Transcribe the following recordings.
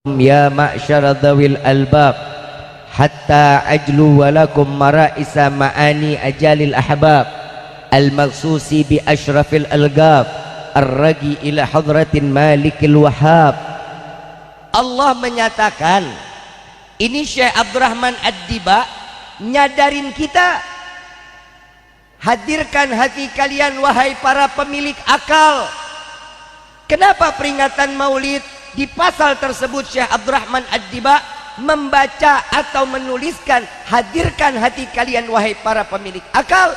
Ya ma'syara dhawil albab hatta ajlu walakum mara'isa ma'ani ajalil ahbab al-maghsusi bi ashrafil algab ar-ragi ila hadratin malikil wahhab. Allah menyatakan, ini Syekh Abdurrahman Ad-Diba nyadarin kita, hadirkan hati kalian wahai para pemilik akal. Kenapa peringatan Maulid? Di pasal tersebut Syekh Abdurrahman Ad-Diba membaca atau menuliskan, hadirkan hati kalian wahai para pemilik akal,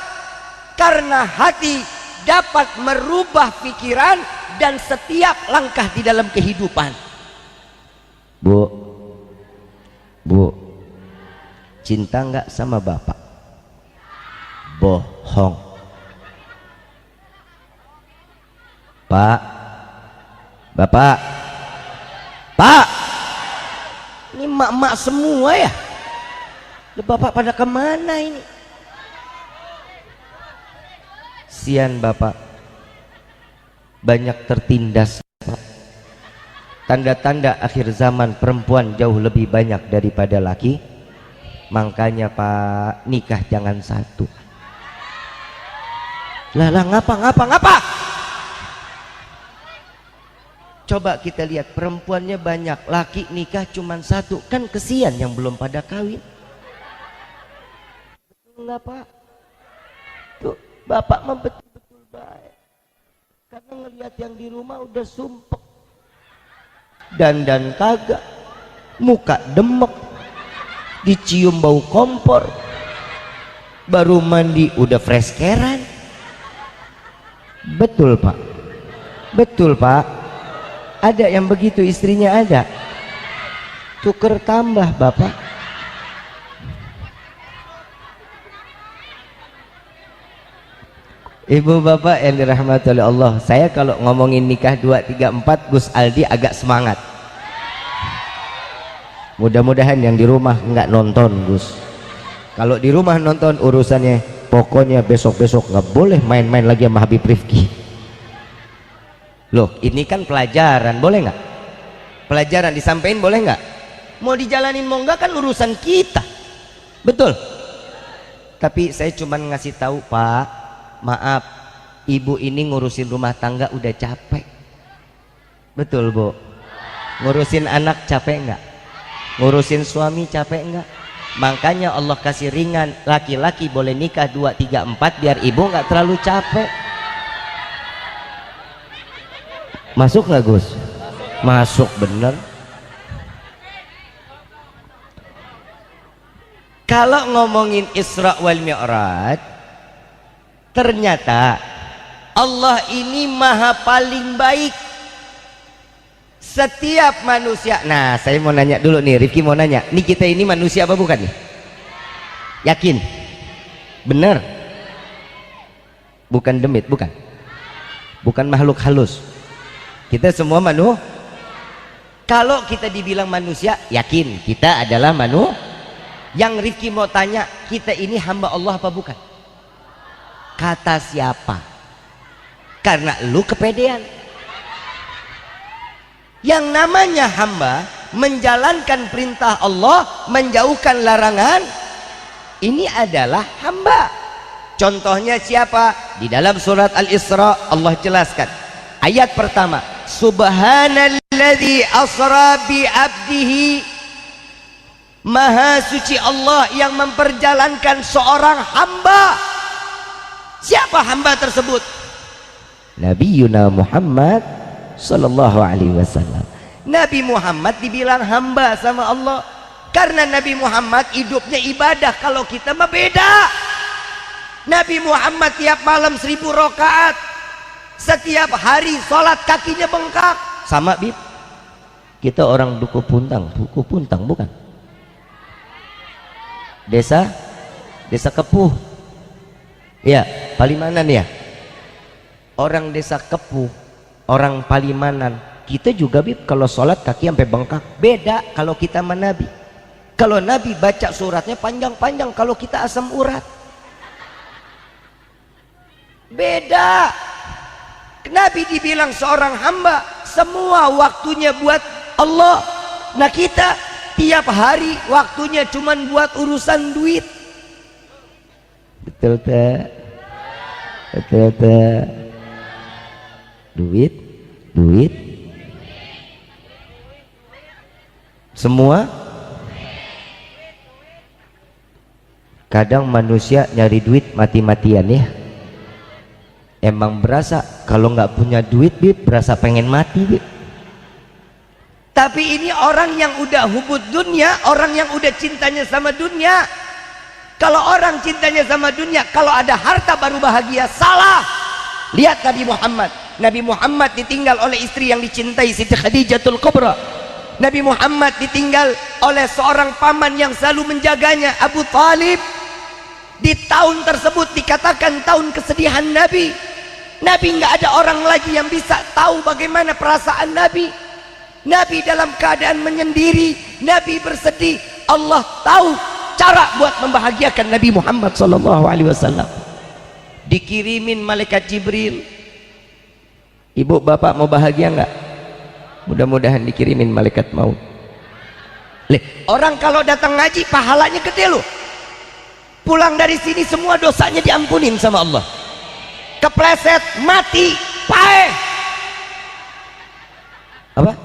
karena hati dapat merubah pikiran dan setiap langkah di dalam kehidupan. Bu, cinta nggak sama bapak? Bohong. Bapak, ini mak-mak semua ya? Bapak pada kemana ini? Sian bapak, banyak tertindas. Tanda-tanda akhir zaman, perempuan jauh lebih banyak daripada laki. Makanya pak, nikah jangan satu. Lah ngapa? Coba kita lihat, perempuannya banyak, laki nikah cuma satu, kan kesian yang belum pada kawin. Enggak pak? Tuh bapak mah betul-betul baik, karena ngelihat yang di rumah udah sumpek, dandan kagak, muka demek, dicium bau kompor, baru mandi udah fresh keran. Betul pak? Betul pak? Ada yang begitu istrinya ada. Tuker tambah bapak. Ibu bapak yang dirahmati oleh Allah, saya kalau ngomongin nikah 2, 3, 4 Gus Aldi agak semangat. Mudah-mudahan yang di rumah nggak nonton Gus. Kalau di rumah nonton urusannya, pokoknya besok-besok nggak boleh main-main lagi sama Habib Rifki. Loh, ini kan pelajaran, boleh nggak? Pelajaran disampaikan boleh nggak? Mau dijalanin mau nggak kan urusan kita, betul? Tapi saya cuma ngasih tahu pak, maaf, ibu ini ngurusin rumah tangga udah capek, betul bu? Ngurusin anak capek nggak? Ngurusin suami capek nggak? Makanya Allah kasih ringan, laki-laki boleh nikah 2, 3, 4 biar ibu nggak terlalu capek. Masuk nggak Gus? Masuk bener. Kalau ngomongin Isra wal Mi'raj, ternyata Allah ini maha paling baik. Setiap manusia, nah saya mau nanya dulu nih, Rifki mau nanya, nih kita ini manusia apa bukan nih? Yakin? Bener? Bukan demit, bukan? Bukan makhluk halus. Kita semua manusia. Kalau kita dibilang manusia, yakin kita adalah manusia. Yang Rifki mau tanya, kita ini hamba Allah apa bukan? Kata siapa? Karena lu kepedean. Yang namanya hamba, menjalankan perintah Allah, menjauhkan larangan, ini adalah hamba. Contohnya siapa? Di dalam surat Al-Isra Allah jelaskan. Ayat pertama, Subhanalladzi asra bi abdihi, maha suci Allah yang memperjalankan seorang hamba. Siapa hamba tersebut? Nabiyuna Muhammad sallallahu alaihi wasallam. Nabi Muhammad dibilang hamba sama Allah karena Nabi Muhammad hidupnya ibadah. Kalau kita mah beda. Nabi Muhammad tiap malam 1000 rakaat, setiap hari sholat kakinya bengkak. Sama bib, kita orang Duku Puntang bukan? Desa Kepuh ya, Palimanan ya. Orang desa Kepuh, orang Palimanan, kita juga bib kalau sholat kaki sampai bengkak. Beda kalau kita sama Nabi. Kalau Nabi baca suratnya panjang-panjang, kalau kita asam urat. Beda. Nabi dibilang seorang hamba, semua waktunya buat Allah. Nah kita tiap hari waktunya cuman buat urusan duit. Betul tak? Betul tak? Duit, duit. Semua. Kadang manusia nyari duit mati-matian ya. Emang berasa kalau nggak punya duit, Bib, berasa pengen mati, Bib. Tapi ini orang yang udah hubud dunia, orang yang udah cintanya sama dunia. Kalau orang cintanya sama dunia, kalau ada harta baru bahagia, salah. Lihat Nabi Muhammad. Nabi Muhammad ditinggal oleh istri yang dicintai, Siti Khadijatul Kubra. Nabi Muhammad ditinggal oleh seorang paman yang selalu menjaganya, Abu Talib. Di tahun tersebut dikatakan tahun kesedihan Nabi. Nabi nggak ada orang lagi yang bisa tahu bagaimana perasaan Nabi. Nabi dalam keadaan menyendiri, Nabi bersedih. Allah tahu cara buat membahagiakan Nabi Muhammad SAW. Dikirimin malaikat Jibril. Ibu bapak mau bahagia nggak? Mudah-mudahan dikirimin malaikat maut. Orang kalau datang ngaji pahalanya gede loh. Pulang dari sini semua dosanya diampunin sama Allah. Kepleset mati paeh. Apa?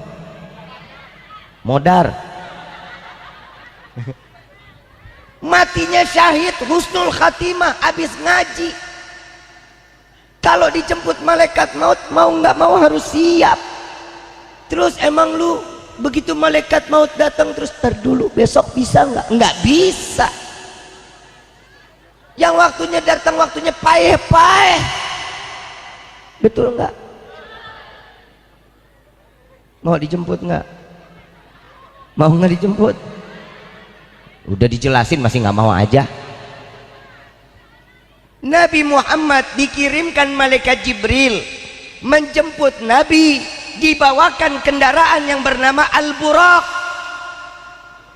Modar. Matinya syahid, husnul khatimah, habis ngaji. Kalau dijemput malaikat maut, mau nggak mau harus siap. Terus emang lu begitu malaikat maut datang terus dulu besok bisa nggak? Nggak bisa. Yang waktunya datang waktunya paeh-paeh. Betul nggak? Mau dijemput nggak? Mau nggak dijemput? Udah dijelasin masih nggak mau aja. Nabi Muhammad dikirimkan malaikat Jibril menjemput Nabi, dibawakan kendaraan yang bernama Al-Buraq,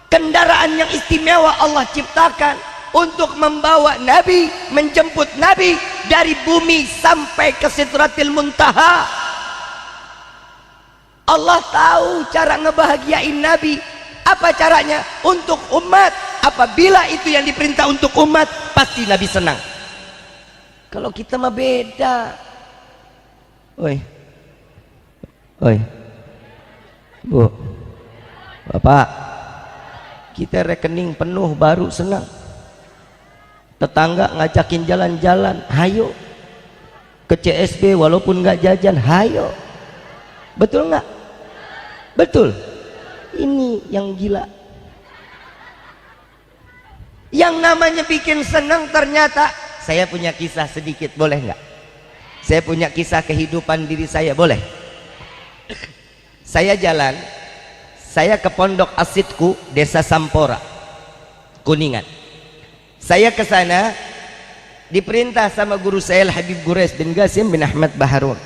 kendaraan yang istimewa Allah ciptakan untuk membawa Nabi, menjemput Nabi dari bumi sampai ke Sidratil Muntaha. Allah tahu cara ngebahagiain Nabi. Apa caranya? Untuk umat. Apabila itu yang diperintah untuk umat, pasti Nabi senang. Kalau kita mah beda. Oi, oi, Bu, Bapak, kita rekening penuh baru senang. Tetangga ngajakin jalan-jalan, hayo. Ke CSB walaupun nggak jajan, hayo. Betul nggak? Betul. Ini yang gila. Yang namanya bikin senang ternyata. Saya punya kisah sedikit, boleh nggak? Saya punya kisah kehidupan diri saya, boleh? Saya jalan, saya ke Pondok Asidku, Desa Sampora, Kuningan. Saya ke sana diperintah sama guru saya Habib Gures bin Qasim bin Ahmad Baharun.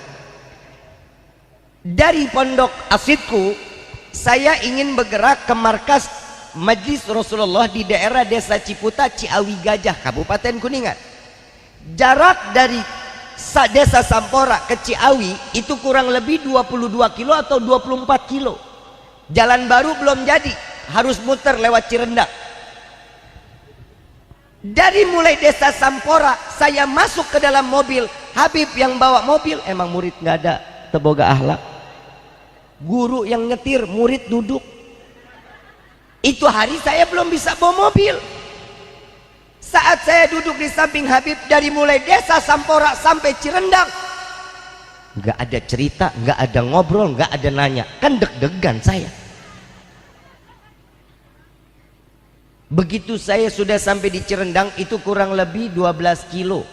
Dari Pondok Asidku, saya ingin bergerak ke markas Majlis Rasulullah di daerah Desa Ciputa, Ciawi Gajah, Kabupaten Kuningan. Jarak dari Desa Sampora ke Ciawi itu kurang lebih 22 kilo atau 24 kilo. Jalan baru belum jadi, harus muter lewat Cirendang. Dari mulai Desa Sampora saya masuk ke dalam mobil. Habib yang bawa mobil, emang murid nggak ada teboga akhlak. Guru yang nyetir, murid duduk. Itu hari saya belum bisa bawa mobil. Saat saya duduk di samping Habib dari mulai Desa Sampora sampai Cirendang, nggak ada cerita, nggak ada ngobrol, nggak ada nanya, kan deg-degan saya. Begitu saya sudah sampai di Cirendang itu kurang lebih 12 kilo.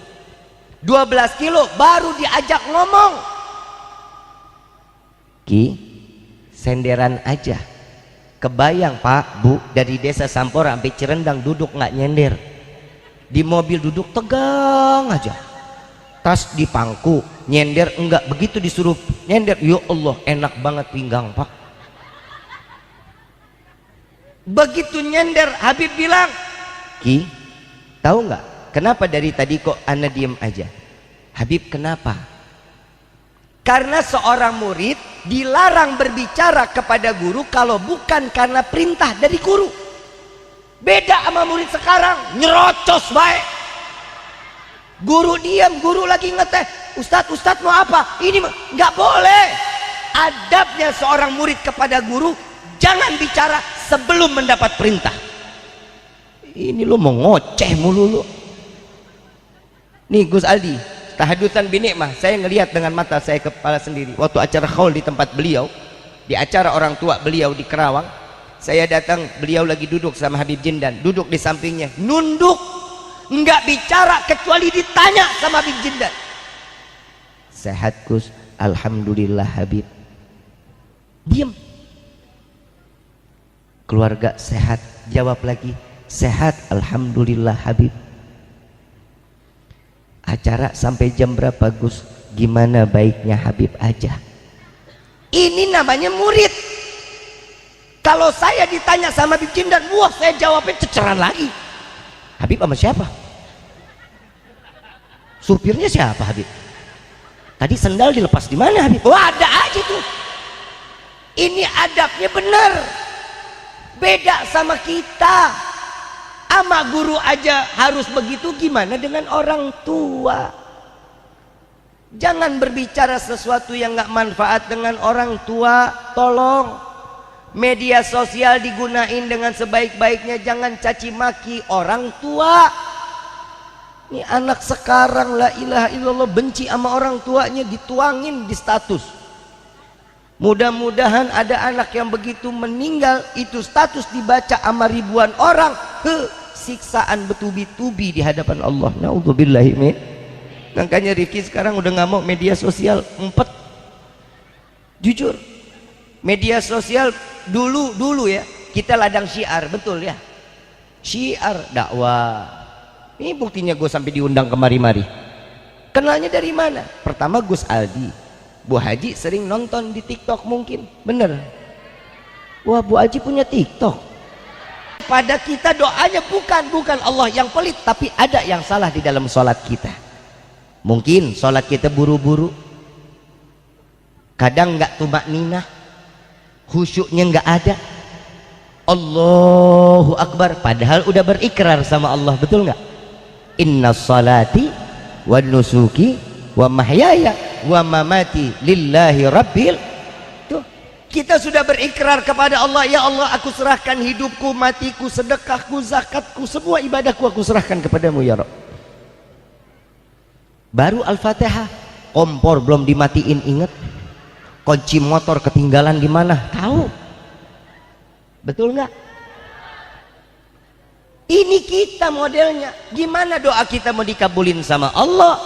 12 kilo baru diajak ngomong. Ki, senderan aja. Kebayang Pak, Bu, dari Desa Sampora sampai Cirendang duduk nggak nyender. Di mobil duduk tegang aja, tas di pangku, nyender enggak. Begitu disuruh nyender, ya Allah enak banget pinggang Pak. Begitu nyender Habib bilang, Ki, tahu nggak kenapa dari tadi kok ana diem aja? Habib kenapa? Karena seorang murid dilarang berbicara kepada guru kalau bukan karena perintah dari guru. Beda sama murid sekarang, nyerocos baik. Guru diam, guru lagi ngeteh, Ustadz mau apa? Ini nggak boleh. Adabnya seorang murid kepada guru, jangan bicara sebelum mendapat perintah. Ini lo mau ngoceh mulu lo. Nih Gus Aldi, tahadusan binikmah, saya ngelihat dengan mata saya kepala sendiri. Waktu acara khaul di tempat beliau, di acara orang tua beliau di Kerawang, saya datang, beliau lagi duduk sama Habib Jindan, duduk di sampingnya, nunduk, nggak bicara kecuali ditanya sama Habib Jindan. Sehat Gus, alhamdulillah Habib. Diam. Keluarga sehat, jawab lagi, sehat alhamdulillah Habib. Acara sampai jam berapa Gus? Gimana baiknya Habib aja. Ini namanya murid. Kalau saya ditanya sama Habib Jindan, wah saya jawabnya ceceran lagi. Habib sama siapa? Supirnya siapa Habib? Tadi sendal dilepas di mana Habib? Wah ada aja tuh. Ini adabnya benar. Beda sama kita. Ama guru aja harus begitu, gimana dengan orang tua? Jangan berbicara sesuatu yang nggak manfaat dengan orang tua. Tolong, media sosial digunain dengan sebaik-baiknya, jangan caci maki orang tua. Ini anak sekarang la ilaha illallah benci sama orang tuanya, dituangin di status. Mudah-mudahan ada anak yang begitu meninggal, itu status dibaca sama ribuan orang. Siksaan bertubi-tubi di hadapan Allah. Naudzubillahi min. Makanya Rifki sekarang udah nggak mau media sosial, empet. Jujur, media sosial dulu ya kita ladang syiar, betul ya, syiar dakwah. Ini buktinya gue sampai diundang kemari-mari. Kenalnya dari mana? Pertama Gus Aldi, Bu Haji sering nonton di TikTok mungkin, bener. Wah Bu Haji punya TikTok. Pada kita doanya bukan Allah yang pelit, tapi ada yang salah di dalam sholat kita. Mungkin sholat kita buru-buru, kadang nggak tumak ninah, khusyuknya nggak ada. Allahu Akbar, padahal udah berikrar sama Allah, betul nggak? Inna salati wa nusuki wa mahyaya wa mamati lillahi rabbil. Tuh, kita sudah berikrar kepada Allah, ya Allah aku serahkan hidupku, matiku, sedekahku, zakatku, semua ibadahku aku serahkan kepadamu ya Rabb. Baru Al-Fatihah, kompor belum dimatiin, ingat. Kunci motor ketinggalan di mana? Tahu. Betul nggak? Ini kita modelnya. Gimana doa kita mau dikabulin sama Allah?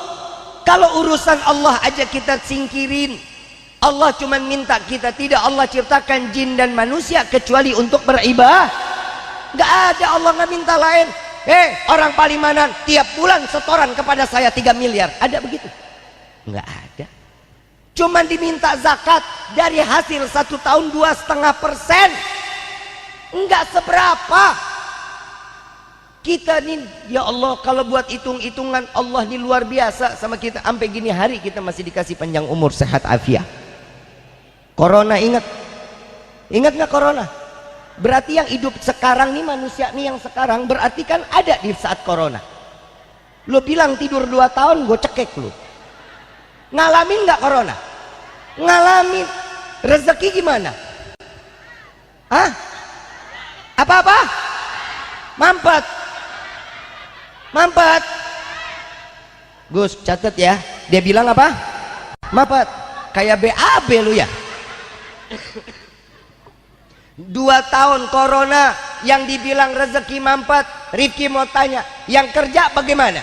Kalau urusan Allah aja kita singkirin. Allah cuma minta kita, tidak Allah ciptakan jin dan manusia kecuali untuk beribadah. Nggak ada, Allah nggak minta lain. Orang Palimanan tiap bulan setoran kepada saya 3 miliar. Ada begitu? Nggak ada. Cuman diminta zakat dari hasil 1 tahun 2,5%. Nggak seberapa. Kita nih ya Allah, kalau buat hitung-hitungan Allah ini luar biasa sama kita. Sampai gini hari kita masih dikasih panjang umur, sehat afiat. Corona ingat nggak corona? Berarti yang hidup sekarang nih, manusia nih yang sekarang, berarti kan ada di saat corona. Lo bilang tidur 2 tahun, gue cekek lo. Ngalamin nggak corona? Ngalamin. Rezeki gimana? Hah? Apa-apa? Mampet. Gus catat ya, dia bilang apa? Mampet. Kayak BAB lu ya. 2 tahun corona, yang dibilang rezeki mampet. Rifki mau tanya, yang kerja bagaimana?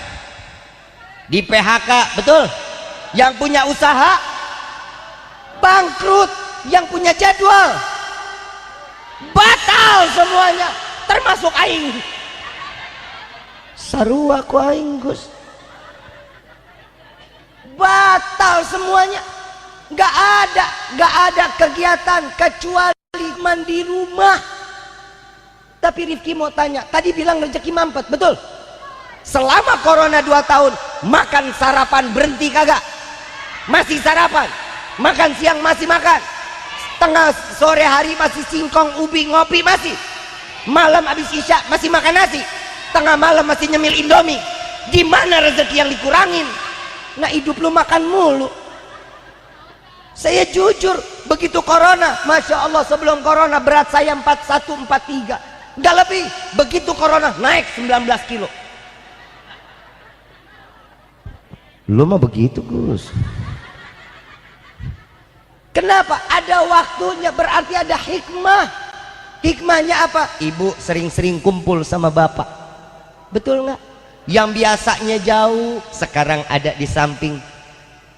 Di PHK, betul? Yang punya usaha bangkrut, yang punya jadwal batal semuanya, termasuk aing. Sarua ku aing Gus, batal semuanya. Gak ada kegiatan kecuali di rumah. Tapi Rifki mau tanya, tadi bilang rezeki mampet, betul? Selama corona 2 tahun, makan sarapan berhenti kagak? Masih sarapan? Makan siang masih makan? tengah sore hari masih singkong, ubi, ngopi masih, malam habis isya masih makan nasi, tengah malam masih nyemil indomie. Gimana rezeki yang dikurangin? Nah hidup lu makan mulu. Saya jujur, begitu corona, Masya Allah, sebelum corona berat saya 41, 43, nggak lebih. Begitu corona naik 19 kilo. Lu mah begitu Gus. Kenapa? Ada waktunya, berarti ada hikmah. Hikmahnya apa? Ibu sering-sering kumpul sama bapak, betul nggak? Yang biasanya jauh sekarang ada di samping.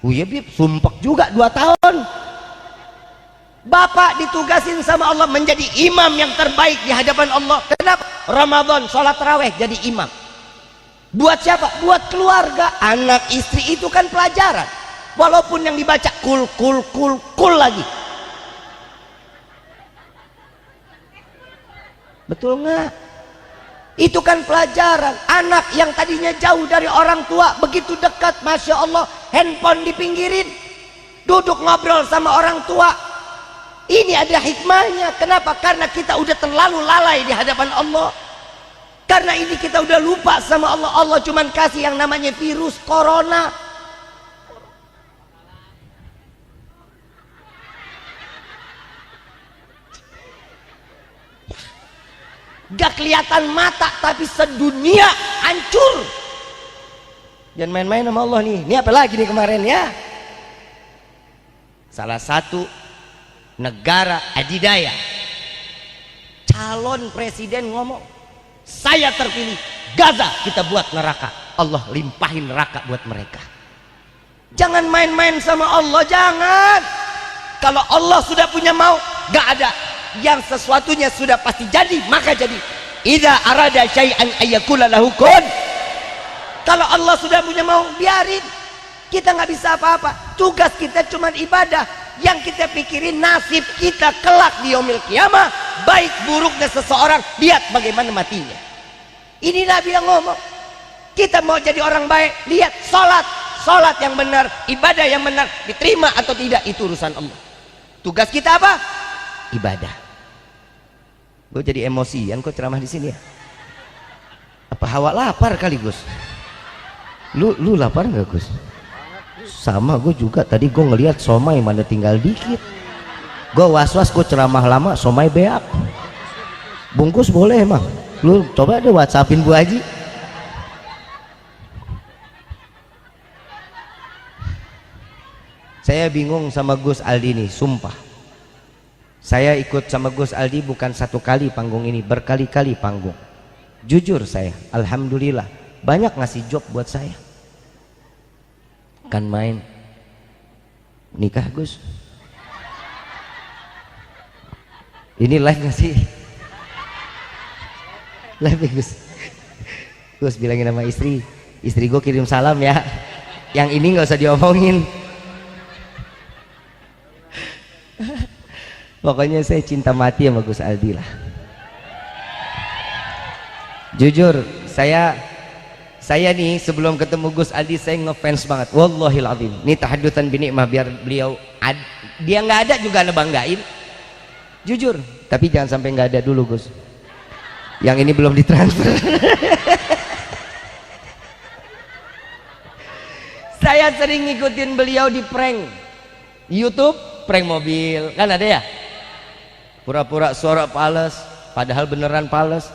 Uya bib sumpek juga 2 tahun. Bapak ditugasin sama Allah menjadi imam yang terbaik di hadapan Allah. Kenapa? Ramadan sholat taraweh jadi imam. Buat siapa? Buat keluarga, anak, istri. Itu kan pelajaran. Walaupun yang dibaca kul lagi. Betul nggak? Itu kan pelajaran. Anak yang tadinya jauh dari orang tua begitu dekat, Masya Allah, handphone dipinggirin, duduk ngobrol sama orang tua. Ini ada hikmahnya. Kenapa? Karena kita udah terlalu lalai di hadapan Allah. Karena ini kita udah lupa sama Allah. Allah cuman kasih yang namanya virus corona. Gak kelihatan mata tapi sedunia hancur. Jangan main-main sama Allah nih. Ini apa lagi nih kemarin ya? Salah satu negara adidaya, calon presiden ngomong, saya terpilih, Gaza kita buat neraka. Allah limpahin neraka buat mereka. Jangan main-main sama Allah, jangan. Kalau Allah sudah punya mau, gak ada yang sesuatunya sudah pasti jadi, maka jadi. Idza arada syai'an ayyakula lahu kun. Kalau Allah sudah punya mau, biarin. Kita nggak bisa apa-apa. Tugas kita cuma ibadah. Yang kita pikirin nasib kita kelak di yaumil qiyamah, baik buruknya seseorang, lihat bagaimana matinya. Ini Nabi yang ngomong. Kita mau jadi orang baik, lihat salat yang benar, ibadah yang benar, diterima atau tidak itu urusan Allah. Tugas kita apa? Ibadah. Gue jadi emosian kok ceramah di sini ya. Apa hawa lapar kali Gus? Lu lapar nggak Gus? Sama gue juga. Tadi gue ngelihat somai mana tinggal dikit. Gue was-was, gue ceramah lama somai beak. Bungkus boleh emang. Lu coba deh WhatsAppin Bu Haji. Saya bingung sama Gus Aldi nih, sumpah. Saya ikut sama Gus Aldi bukan 1 kali panggung ini, berkali-kali panggung. Jujur saya, alhamdulillah banyak ngasih job buat saya. Kan main nikah Gus. Ini live nggak sih? Live ya Gus. Gus bilangin sama istri gue kirim salam ya. Yang ini nggak usah diomongin. Pokoknya saya cinta mati sama Gus Aldi lah. Jujur, saya nih sebelum ketemu Gus Aldi saya ngefans banget. Wallahil azim. Ini tahadutan binikmah biar beliau dia nggak ada juga ana banggain. Jujur, tapi jangan sampai nggak ada dulu Gus. Yang ini belum ditransfer. Saya sering ngikutin beliau di prank YouTube, prank mobil, kan ada ya? Pura-pura suara pales, padahal beneran pales.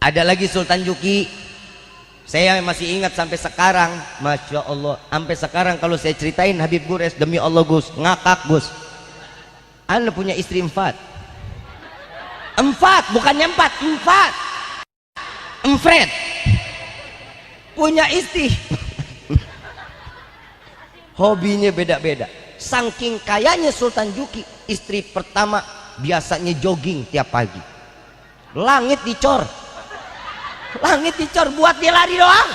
Ada lagi Sultan Juki. Saya masih ingat sampai sekarang, Masya Allah. Sampai sekarang kalau saya ceritain Habib Gures, demi Allah Gus, ngakak Gus. Anda punya istri 4. 4, bukannya 4, 4. Emfred punya istri. Hobinya beda-beda. Saking kayanya Sultan Juki, istri pertama biasanya jogging tiap pagi. Langit dicor buat dia lari doang.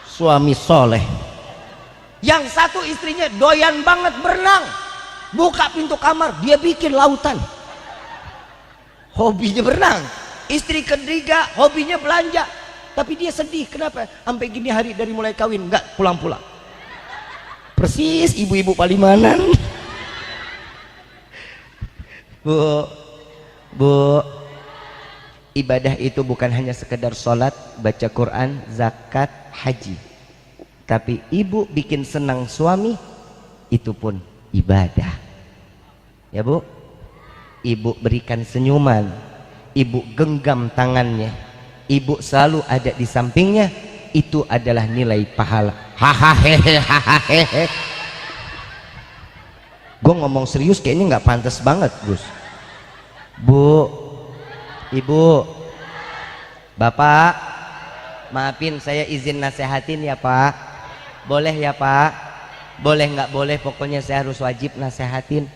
Suami soleh. Yang satu istrinya doyan banget berenang. Buka pintu kamar dia bikin lautan. Hobinya berenang. Istri ketiga hobinya belanja. tapi dia sedih. Kenapa? Sampai gini hari dari mulai kawin nggak pulang-pulang. Persis ibu-ibu Palimanan. Bu, ibadah itu bukan hanya sekedar sholat, baca Quran, zakat, haji, tapi ibu bikin senang suami, itu pun ibadah. Ya Bu, ibu berikan senyuman, ibu genggam tangannya, ibu selalu ada di sampingnya, itu adalah nilai pahala. Hahaha. Gue ngomong serius kayaknya nggak pantas banget, Gus. Bu, ibu, bapak, maafin saya izin nasehatin ya Pak. Boleh ya Pak? Boleh nggak boleh, pokoknya saya harus wajib nasehatin.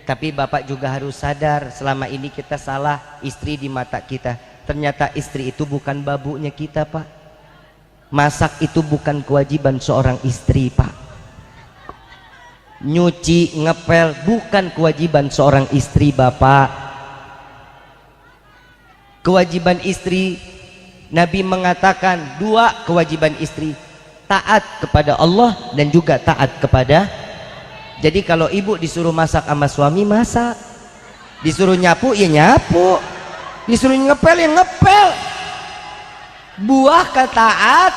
Tapi bapak juga harus sadar, selama ini kita salah istri di mata kita. Ternyata istri itu bukan babunya kita Pak. Masak itu bukan kewajiban seorang istri Pak. Nyuci, ngepel bukan kewajiban seorang istri Bapak. Kewajiban istri, Nabi mengatakan 2 kewajiban istri, taat kepada Allah dan juga taat kepada. Jadi kalau ibu disuruh masak sama suami, masak. Disuruh nyapu, ya nyapu. Disuruh ngepel, ya ngepel. Buah ketaat.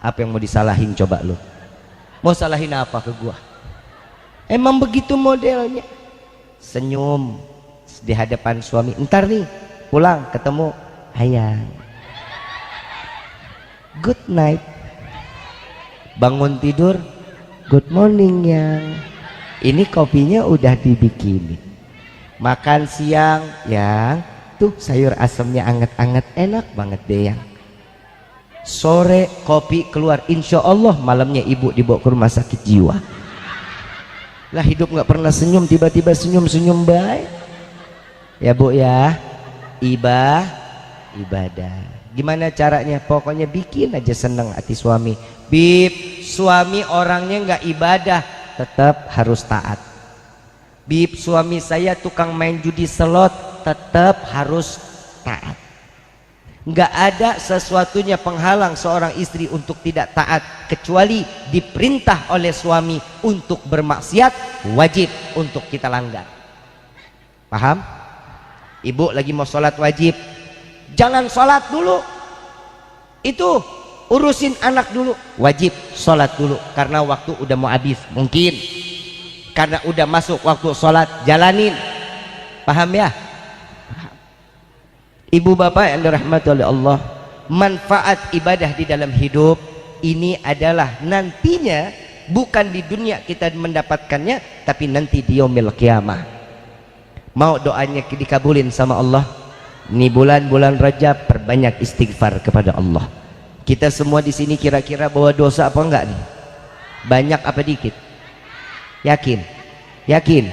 Apa yang mau disalahin coba lu? Mau salahin apa ke gua? Emang begitu modelnya. Senyum di hadapan suami. Ntar nih pulang ketemu ayang, good night. Bangun tidur, good morning yang. Ini kopinya udah dibikinin. Makan siang yang tuh sayur asamnya anget-anget, enak banget deh yang. Sore kopi keluar, insya Allah malamnya ibu dibawa ke rumah sakit jiwa. Lah hidup nggak pernah senyum, tiba-tiba senyum-senyum baik. Ya Bu ya, ibadah. Gimana caranya? Pokoknya bikin aja seneng hati suami. Bib, suami orangnya nggak ibadah, tetap harus taat. Bib, suami saya tukang main judi slot, tetap harus taat. Nggak ada sesuatunya penghalang seorang istri untuk tidak taat, kecuali diperintah oleh suami untuk bermaksiat, wajib untuk kita langgar. Paham? Ibu lagi mau sholat wajib, jangan sholat dulu, itu urusin anak dulu. Wajib sholat dulu karena waktu udah mau habis, mungkin karena udah masuk waktu sholat, jalanin. Paham ya? Ibu bapak yang dirahmati oleh Allah, manfaat ibadah di dalam hidup ini adalah nantinya bukan di dunia kita mendapatkannya, tapi nanti di yaumil qiyamah. Mau doanya dikabulin sama Allah? Ini bulan-bulan Rajab, perbanyak istighfar kepada Allah. Kita semua di sini kira-kira bawa dosa apa enggak nih? Banyak apa dikit? Yakin? Yakin?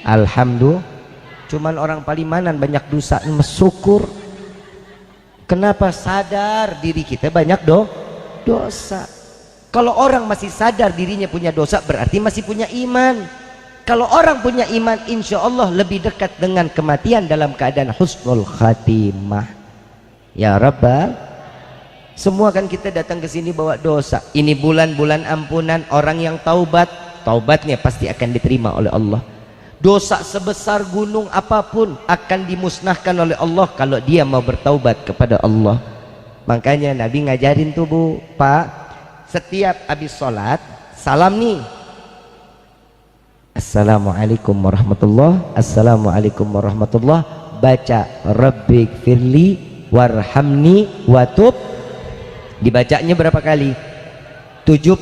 Alhamdulillah. Cuman orang Palimanan banyak dosa, syukur. Kenapa? Sadar diri kita banyak dosa. Kalau orang masih sadar dirinya punya dosa, berarti masih punya iman. Kalau orang punya iman, insya Allah lebih dekat dengan kematian dalam keadaan husnul khatimah. Ya Rabbal, semua kan kita datang ke sini bawa dosa. Ini bulan-bulan ampunan. Orang yang taubat, taubatnya pasti akan diterima oleh Allah. Dosa sebesar gunung apapun akan dimusnahkan oleh Allah kalau dia mau bertaubat kepada Allah. Makanya Nabi ngajarin tuh Bu, Pak, setiap habis sholat salam nih, Assalamualaikum warahmatullah, Assalamualaikum warahmatullah. Baca Rabbik firli warhamni watub. Dibacanya berapa kali? 70.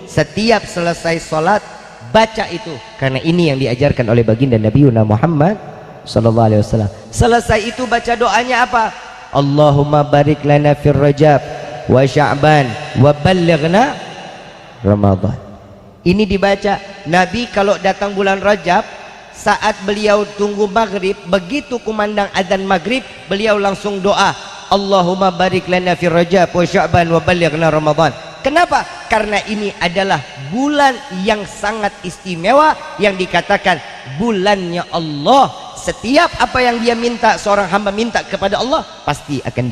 Setiap selesai sholat baca itu, karena ini yang diajarkan oleh baginda Nabi Muhammad sallallahu alaihi wasallam. Selesai itu baca doanya apa? Allahumma barik lana fir Rajab wa Sya'ban wa ballighna Ramadan. Ini dibaca. Nabi kalau datang bulan Rajab, saat beliau tunggu maghrib, begitu kumandang adzan maghrib, beliau langsung doa, Allahumma barik lana fir Rajab wa Sya'ban wa ballighna Ramadan. Kenapa? Karena ini adalah bulan yang sangat istimewa, yang dikatakan bulannya Allah. Setiap apa yang dia minta, seorang hamba minta kepada Allah, pasti akan